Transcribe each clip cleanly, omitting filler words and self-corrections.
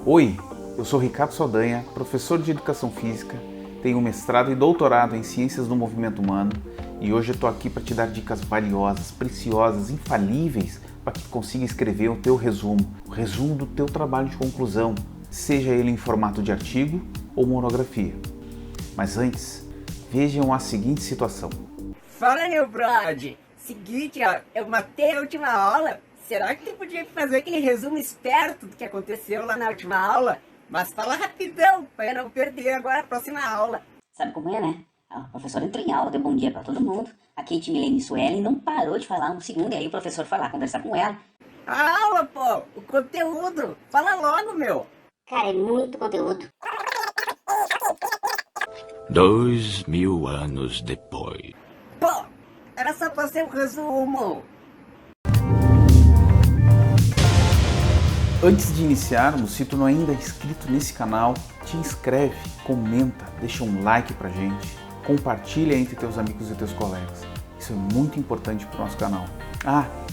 Oi, eu sou Ricardo Saldanha, professor de Educação Física, tenho mestrado e doutorado em Ciências do Movimento Humano e hoje eu estou aqui para te dar dicas valiosas, preciosas, infalíveis para que tu consiga escrever o teu resumo, o resumo do teu trabalho de conclusão, seja ele em formato de artigo ou monografia. Mas antes, vejam a seguinte situação. Fala, meu brother! Seguinte, ó, eu matei a última aula. Será que tu podia fazer aquele resumo esperto do que aconteceu lá na última aula? Mas fala rapidão, para eu não perder agora a próxima aula. Sabe como é, né? A professora entrou em aula, deu bom dia pra todo mundo. A Kate, Milene e Suelen não parou de falar um segundo, e aí o professor foi lá conversar com ela. A aula, pô! O conteúdo! Fala logo, meu! Cara, é muito conteúdo. 2000 anos depois. Pô! Era só pra ser um resumo! Antes de iniciarmos, se tu não ainda é inscrito nesse canal, te inscreve, comenta, deixa um like pra gente, compartilha entre teus amigos e teus colegas. Isso é muito importante para o nosso canal.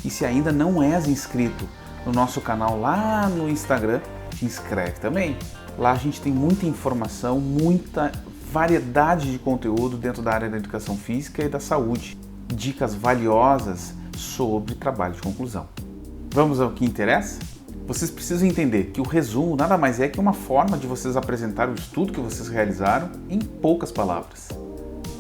E se ainda não és inscrito no nosso canal lá no Instagram, te inscreve também. Lá a gente tem muita informação, muita variedade de conteúdo dentro da área da educação física e da saúde. Dicas valiosas sobre trabalho de conclusão. Vamos ao que interessa? Vocês precisam entender que o resumo nada mais é que uma forma de vocês apresentar o estudo que vocês realizaram em poucas palavras.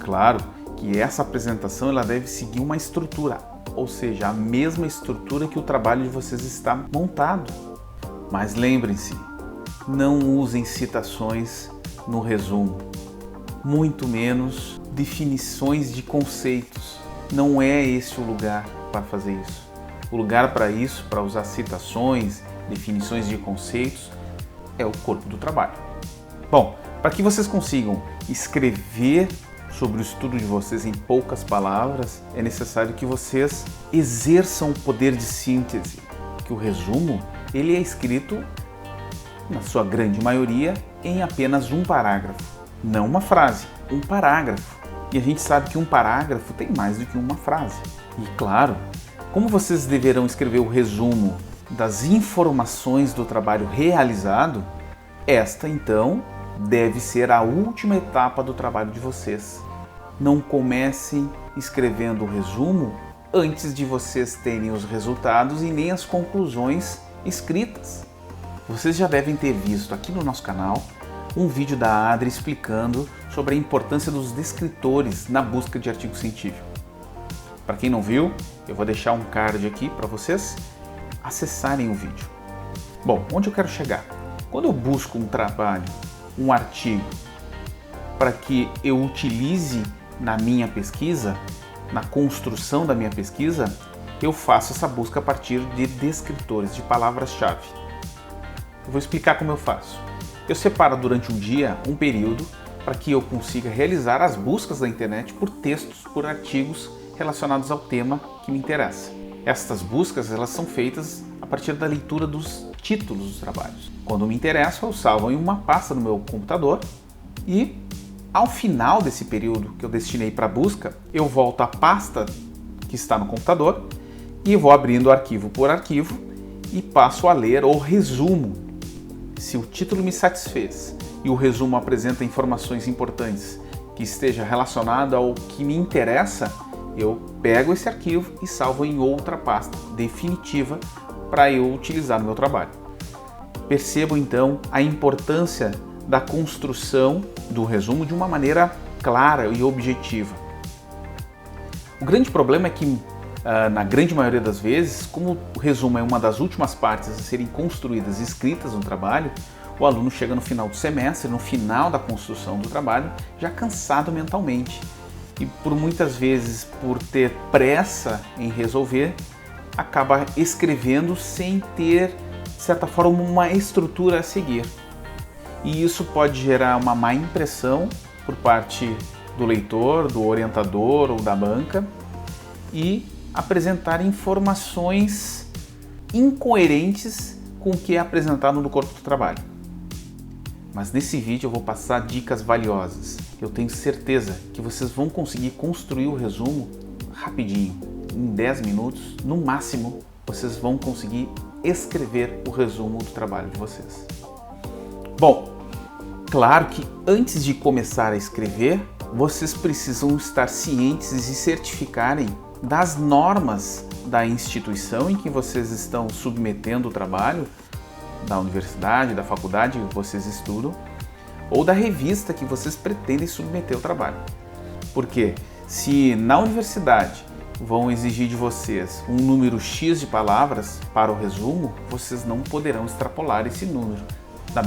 Claro que essa apresentação ela deve seguir uma estrutura, ou seja, a mesma estrutura que o trabalho de vocês está montado. Mas lembrem-se, não usem citações no resumo, muito menos definições de conceitos. Não é esse o lugar para fazer isso. O lugar para isso, para usar citações, definições de conceitos, é o corpo do trabalho. Bom, para que vocês consigam escrever sobre o estudo de vocês em poucas palavras, é necessário que vocês exerçam o poder de síntese, que o resumo ele é escrito, na sua grande maioria, em apenas um parágrafo. Não uma frase, um parágrafo. E a gente sabe que um parágrafo tem mais do que uma frase. E claro, como vocês deverão escrever o resumo das informações do trabalho realizado, esta então deve ser a última etapa do trabalho de vocês. Não comecem escrevendo o resumo antes de vocês terem os resultados e nem as conclusões escritas. Vocês já devem ter visto aqui no nosso canal um vídeo da Adri explicando sobre a importância dos descritores na busca de artigo científico. Para quem não viu, eu vou deixar um card aqui para vocês acessarem o vídeo. Bom, onde eu quero chegar? Quando eu busco um trabalho, um artigo, para que eu utilize na minha pesquisa, na construção da minha pesquisa, eu faço essa busca a partir de descritores, de palavras-chave. Eu vou explicar como eu faço. Eu separo durante um dia, um período, para que eu consiga realizar as buscas da internet por textos, por artigos relacionados ao tema que me interessa. Estas buscas elas são feitas a partir da leitura dos títulos dos trabalhos. Quando me interessa, eu salvo em uma pasta no meu computador e, ao final desse período que eu destinei para a busca, eu volto à pasta que está no computador e vou abrindo arquivo por arquivo e passo a ler o resumo. Se o título me satisfez e o resumo apresenta informações importantes que esteja relacionado ao que me interessa, eu pego esse arquivo e salvo em outra pasta definitiva para eu utilizar no meu trabalho. Percebam então a importância da construção do resumo de uma maneira clara e objetiva. O grande problema é que, na grande maioria das vezes, como o resumo é uma das últimas partes a serem construídas e escritas no trabalho, o aluno chega no final do semestre, no final da construção do trabalho, já cansado mentalmente. E por muitas vezes, por ter pressa em resolver, acaba escrevendo sem ter, de certa forma, uma estrutura a seguir. E isso pode gerar uma má impressão por parte do leitor, do orientador ou da banca e apresentar informações incoerentes com o que é apresentado no corpo do trabalho. Mas nesse vídeo eu vou passar dicas valiosas. Eu tenho certeza que vocês vão conseguir construir o resumo rapidinho, em 10 minutos, no máximo, vocês vão conseguir escrever o resumo do trabalho de vocês. Bom, claro que antes de começar a escrever, vocês precisam estar cientes e se certificarem das normas da instituição em que vocês estão submetendo o trabalho, da universidade, da faculdade que vocês estudam, ou da revista que vocês pretendem submeter o trabalho. Porque se na universidade vão exigir de vocês um número X de palavras para o resumo, vocês não poderão extrapolar esse número. Da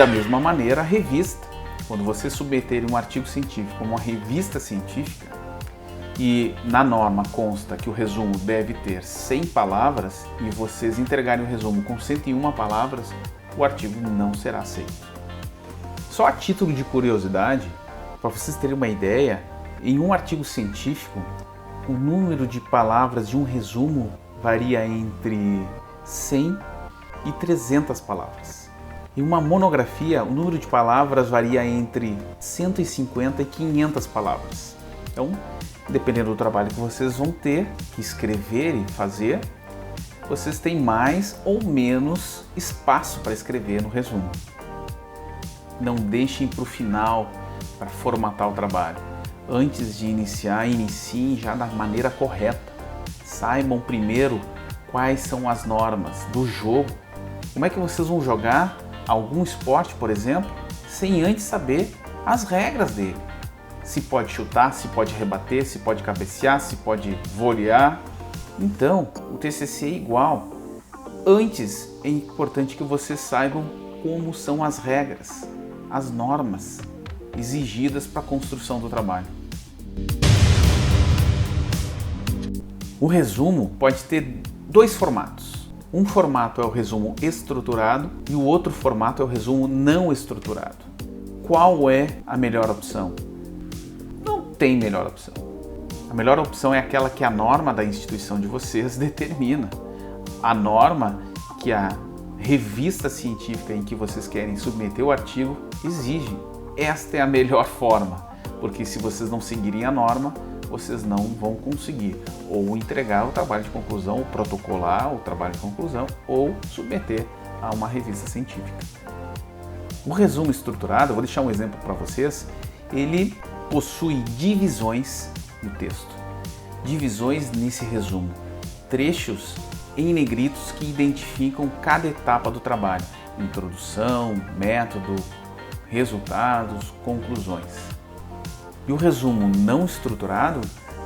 mesma maneira, a revista, quando vocês submeterem um artigo científico a uma revista científica, e na norma consta que o resumo deve ter 100 palavras e vocês entregarem o resumo com 101 palavras, o artigo não será aceito. Só a título de curiosidade, para vocês terem uma ideia, em um artigo científico, o número de palavras de um resumo varia entre 100 e 300 palavras. Em uma monografia, o número de palavras varia entre 150 e 500 palavras. Então, dependendo do trabalho que vocês vão ter que escrever e fazer, vocês têm mais ou menos espaço para escrever no resumo. Não deixem para o final para formatar o trabalho. Antes de iniciar, iniciem já da maneira correta. Saibam primeiro quais são as normas do jogo. Como é que vocês vão jogar algum esporte, por exemplo, sem antes saber as regras dele? Se pode chutar, se pode rebater, se pode cabecear, se pode volear. Então, o TCC é igual. Antes, é importante que vocês saibam como são as regras, as normas exigidas para a construção do trabalho. O resumo pode ter dois formatos. Um formato é o resumo estruturado e o outro formato é o resumo não estruturado. Qual é a melhor opção? Não tem melhor opção. A melhor opção é aquela que a norma da instituição de vocês determina. A norma que a revista científica em que vocês querem submeter o artigo exige. Esta é a melhor forma, porque se vocês não seguirem a norma, vocês não vão conseguir ou entregar o trabalho de conclusão, ou protocolar o trabalho de conclusão, ou submeter a uma revista científica. O resumo estruturado, eu vou deixar um exemplo para vocês, ele possui divisões no texto. Divisões nesse resumo, trechos em negritos que identificam cada etapa do trabalho, introdução, método, resultados, conclusões. E o resumo não estruturado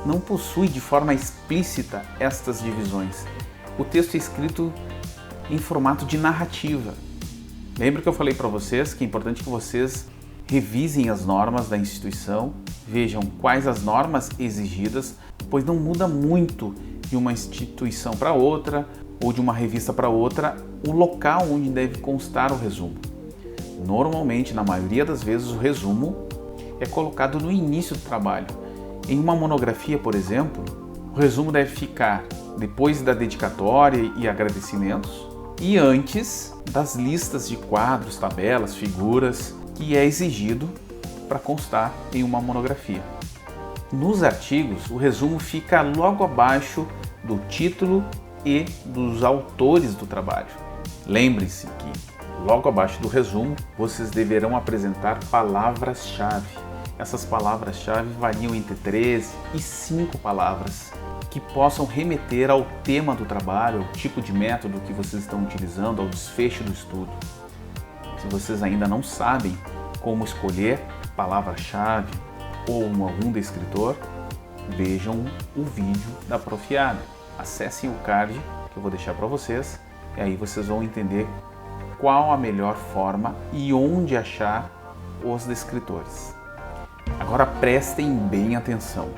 não possui de forma explícita estas divisões. O texto é escrito em formato de narrativa. Lembra que eu falei para vocês que é importante que vocês revisem as normas da instituição, vejam quais as normas exigidas, pois não muda muito de uma instituição para outra ou de uma revista para outra o local onde deve constar o resumo. Normalmente, na maioria das vezes, o resumo é colocado no início do trabalho. Em uma monografia, por exemplo, o resumo deve ficar depois da dedicatória e agradecimentos e antes das listas de quadros, tabelas, figuras que é exigido para constar em uma monografia. Nos artigos, o resumo fica logo abaixo do título e dos autores do trabalho. Lembre-se que logo abaixo do resumo, vocês deverão apresentar palavras-chave. Essas palavras-chave variam entre 13 e 5 palavras que possam remeter ao tema do trabalho, ao tipo de método que vocês estão utilizando, ao desfecho do estudo. Se vocês ainda não sabem como escolher palavra-chave ou algum descritor, vejam o vídeo da Profiada. Acessem o card que eu vou deixar para vocês e aí vocês vão entender qual a melhor forma e onde achar os descritores. Agora prestem bem atenção.